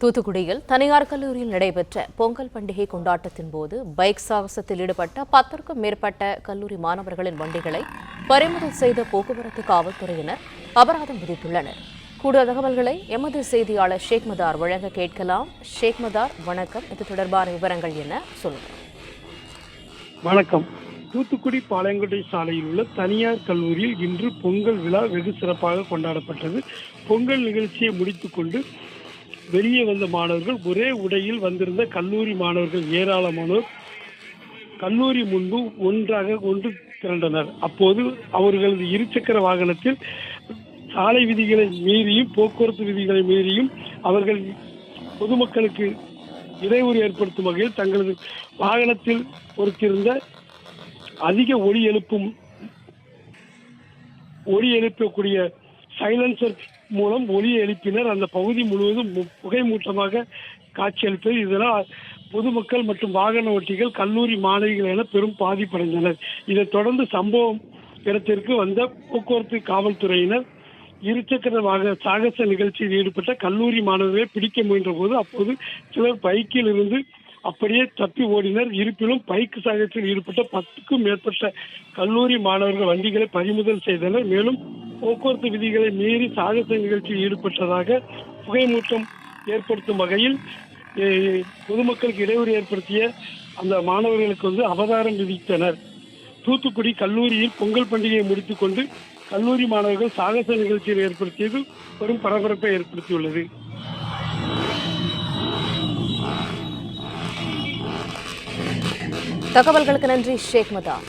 தூத்துக்குடியில் தனியார் கல்லூரியில் நடைபெற்ற பொங்கல் பண்டிகை கொண்டாட்டத்தின் போது பைக் சாகசத்தில் ஈடுபட்ட 10க்கும் மேற்பட்ட கல்லூரி மாணவர்களின் வண்டிகளை பறிமுதல் செய்த போக்குவரத்து காவல்துறையினர் அபராதம் விதித்துள்ளனர். கூடுதல் தகவல்களை எமது செய்தியாளர் ஷேக் மதார் வழங்க கேட்கலாம். ஷேக் மதார், வணக்கம். இது தொடர்பான விவரங்கள் என்ன சொல்லுங்க? வணக்கம். தூத்துக்குடி பாளையங்கோட்டை சாலையில் உள்ள தனியார் கல்லூரியில் இன்று பொங்கல் விழா வெகு சிறப்பாக கொண்டாடப்பட்டது. பொங்கல் நிகழ்ச்சியை முடித்துக்கொண்டு வெளியே வந்த மாணவர்கள் ஒரே உடையில் வந்திருந்த கல்லூரி மாணவர்கள் ஏராளமானோர் கல்லூரி முன்பு ஒன்று திரண்டனர். அப்போது அவர்களது இருசக்கர வாகனத்தில் சாலை விதிகளை மீறியும் போக்குவரத்து விதிகளை மீறியும் அவர்கள் பொதுமக்களுக்கு இடையூறு ஏற்படுத்தும் வகையில் தங்களது வாகனத்தில் பொருத்திருந்த அதிக ஒலி எழுப்பக்கூடிய சைலன்சர் மூலம் ஒலி எழுப்பினர். அந்த பகுதி முழுவதும் புகை மூட்டமாக காட்சியளித்தது. இதனால் பொதுமக்கள் மற்றும் வாகன ஓட்டிகள், கல்லூரி மாணவிகள் என பெரும் பாதிப்படைந்தனர். இதைத் தொடர்ந்து சம்பவம் இடத்திற்கு வந்த போக்குவரத்து காவல்துறையினர் இருசக்கர வாகன சாகச நிகழ்ச்சியில் ஈடுபட்ட கல்லூரி மாணவர்களை பிடிக்க முயன்ற போது அப்போது சிலர் பைக்கில் இருந்து அப்படியே தப்பி ஓடினர். இருப்பினும் பைக் சாகசத்தில் ஈடுபட்ட 10க்கும் மேற்பட்ட கல்லூரி மாணவர்கள் வண்டிகளை பறிமுதல் செய்தனர். மேலும் போக்குவரத்து விதிகளை மீறி சாகச நிகழ்ச்சியில் ஈடுபட்டதாக புகைமூட்டம் ஏற்படுத்தும் வகையில் பொதுமக்களுக்கு இடையூறு ஏற்படுத்திய அந்த மாணவர்களுக்கு அபராதம் விதித்தனர். தூத்துக்குடி கல்லூரியில் பொங்கல் பண்டிகையை முடித்துக் கொண்டு கல்லூரி மாணவர்கள் சாகச நிகழ்ச்சியில் ஏற்படுத்தியது பெரும் பரபரப்பை ஏற்படுத்தியுள்ளது. தகவல்களுக்கு நன்றி ஷேக் மதார்.